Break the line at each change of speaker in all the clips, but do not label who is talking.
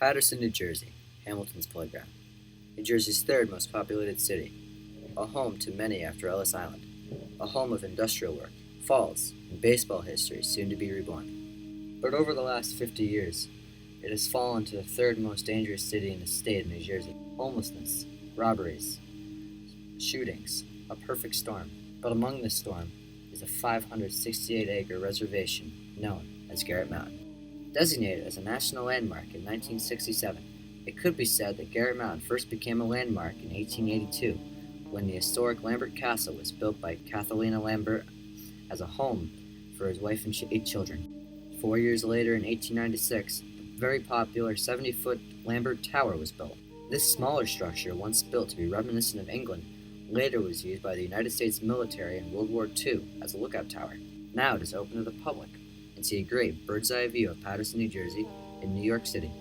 Paterson, New Jersey, Hamilton's playground. New Jersey's third most populated city, a home to many after Ellis Island, a home of industrial work, falls, and baseball history soon to be reborn. But over the last 50 years, it has fallen to the third most dangerous city in the state of New Jersey. Homelessness, robberies, shootings, a perfect storm. But among this storm is a 568-acre reservation known as Garret Mountain. Designated as a national landmark in 1967, it could be said that Garret Mountain first became a landmark in 1882 when the historic Lambert Castle was built by Catalina Lambert as a home for his wife and 8 children. 4 years later, in 1896, the very popular 70-foot Lambert Tower was built. This smaller structure, once built to be reminiscent of England, later was used by the United States military in World War II as a lookout tower. Now it is open to the public and see a great bird's-eye view of Paterson, New Jersey, in New York City.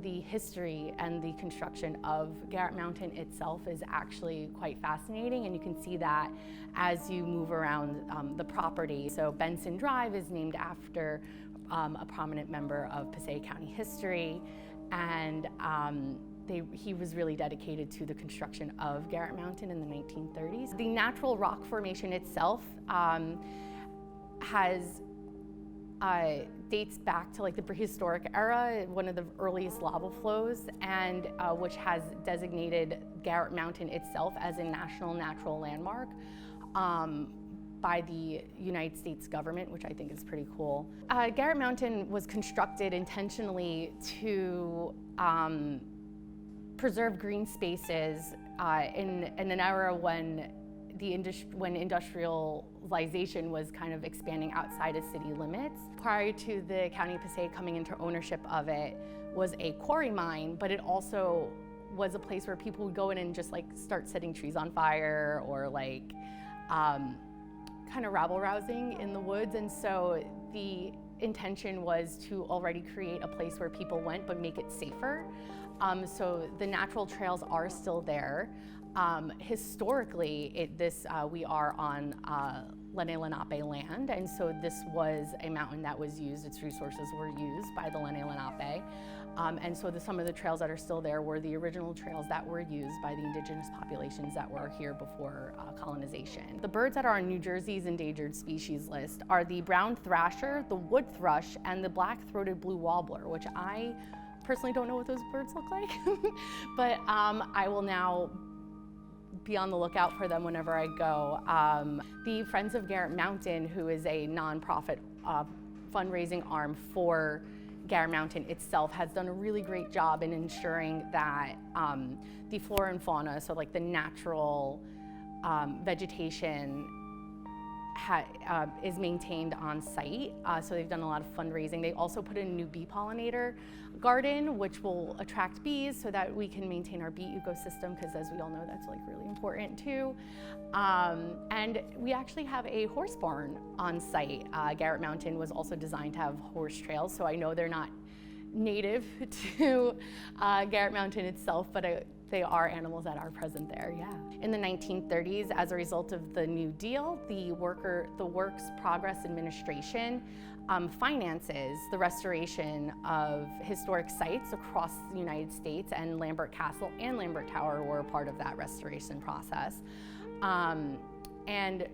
The history and the construction of Garret Mountain itself is actually quite fascinating, and you can see that as you move around the property. So Benson Drive is named after a prominent member of Passaic County history, and he was really dedicated to the construction of Garret Mountain in the 1930s. The natural rock formation itself dates back to like the prehistoric era, one of the earliest lava flows, and which has designated Garret Mountain itself as a national natural landmark by the United States government, which I think is pretty cool. Garret Mountain was constructed intentionally to preserve green spaces in an era when industrialization was kind of expanding outside of city limits. Prior to the County of Passaic coming into ownership of it was a quarry mine, but it also was a place where people would go in and just like start setting trees on fire or like kind of rabble-rousing in the woods. And so the intention was to already create a place where people went but make it safer. So the natural trails are still there. Historically, we are on Lenni Lenape land, and so this was a mountain that was used, its resources were used by the Lenni Lenape. And so some of the trails that are still there were the original trails that were used by the indigenous populations that were here before colonization. The birds that are on New Jersey's endangered species list are the brown thrasher, the wood thrush, and the black-throated blue warbler, which I personally don't know what those birds look like, but I will now be on the lookout for them whenever I go. The Friends of Garret Mountain, who is a nonprofit fundraising arm for Garret Mountain itself, has done a really great job in ensuring that the flora and fauna, so like the natural vegetation, is maintained on site. So they've done a lot of fundraising. They also put in a new bee pollinator garden, which will attract bees so that we can maintain our bee ecosystem, because as we all know, that's like really important too. And we actually have a horse barn on site. Garret Mountain was also designed to have horse trails, so I know they're not native to Garret Mountain itself, but they are animals that are present there, yeah. In the 1930s, as a result of the New Deal, the Works Progress Administration finances the restoration of historic sites across the United States, and Lambert Castle and Lambert Tower were a part of that restoration process. And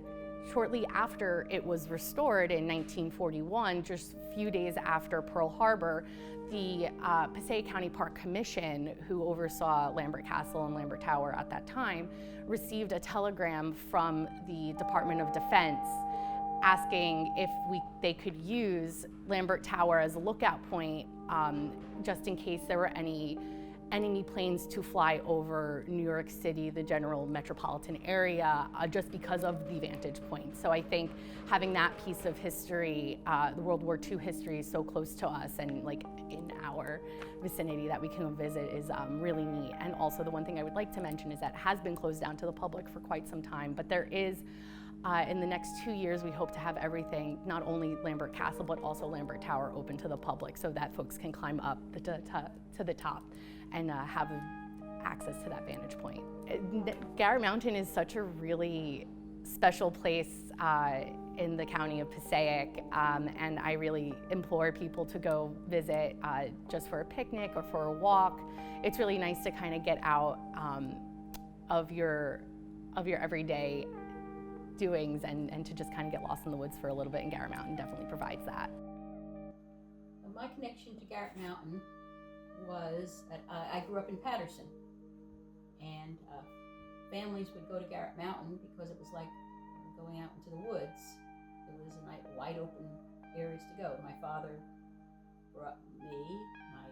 shortly after it was restored in 1941, just a few days after Pearl Harbor, the Passaic County Park Commission, who oversaw Lambert Castle and Lambert Tower at that time, received a telegram from the Department of Defense asking if they could use Lambert Tower as a lookout point just in case there were any enemy planes to fly over New York City, the general metropolitan area, just because of the vantage point. So I think having that piece of history, the World War II history, so close to us and like in our vicinity that we can visit is really neat. And also the one thing I would like to mention is that it has been closed down to the public for quite some time, but there is, in the next 2 years, we hope to have everything, not only Lambert Castle, but also Lambert Tower open to the public so that folks can climb up to the top and have access to that vantage point. Garret Mountain is such a really special place. in the county of Passaic, and I really implore people to go visit just for a picnic or for a walk. It's really nice to kind of get out of your everyday doings and to just kind of get lost in the woods for a little bit, and Garret Mountain definitely provides that.
My connection to Garret Mountain was that I grew up in Patterson, and families would go to Garret Mountain because it was like going out into the woods. It was a nice, wide open areas to go. My father brought me, my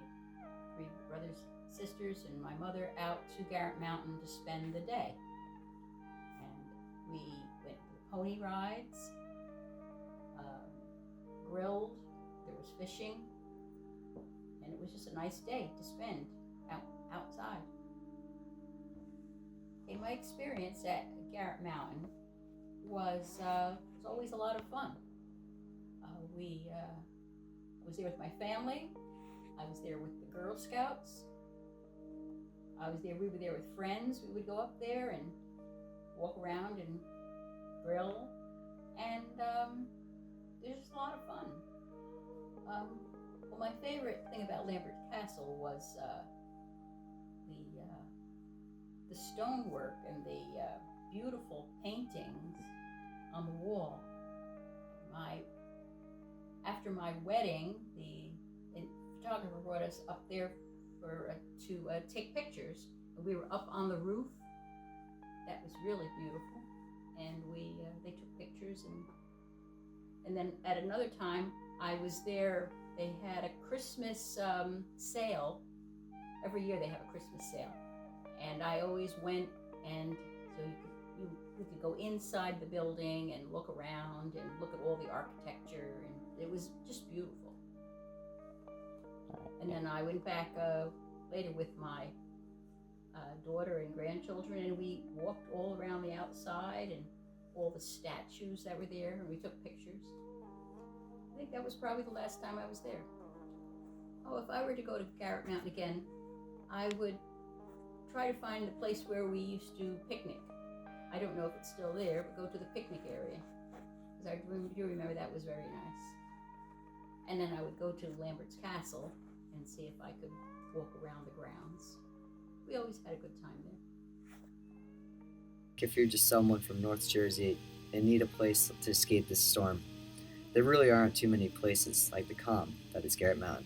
3 brothers, sisters, and my mother out to Garret Mountain to spend the day. And we went to the pony rides, grilled, there was fishing, and it was just a nice day to spend outside. Okay, my experience at Garret Mountain was always a lot of fun. I was there with my family. I was there with the Girl Scouts. We were there with friends. We would go up there and walk around and grill, and it was just a lot of fun. Well, my favorite thing about Lambert Castle was the stonework and the beautiful paintings on the wall. After my wedding, the photographer brought us up there to take pictures. We were up on the roof. That was really beautiful, and they took pictures. And then at another time, I was there. They had a Christmas sale. Every year they have a Christmas sale, and I always went, and so you could go inside the building and look around and look at all the architecture, and it was just beautiful. And then I went back later with my daughter and grandchildren, and we walked all around the outside and all the statues that were there, and we took pictures. I think that was probably the last time I was there. Oh, if I were to go to Garret Mountain again, I would try to find the place where we used to picnic. I don't know if it's still there, but go to the picnic area, because I do remember that was very nice. And then I would go to Lambert's Castle and see if I could walk around the grounds. We always had a good time there.
If you're just someone from North Jersey and need a place to escape this storm, there really aren't too many places like the calm that is Garret Mountain.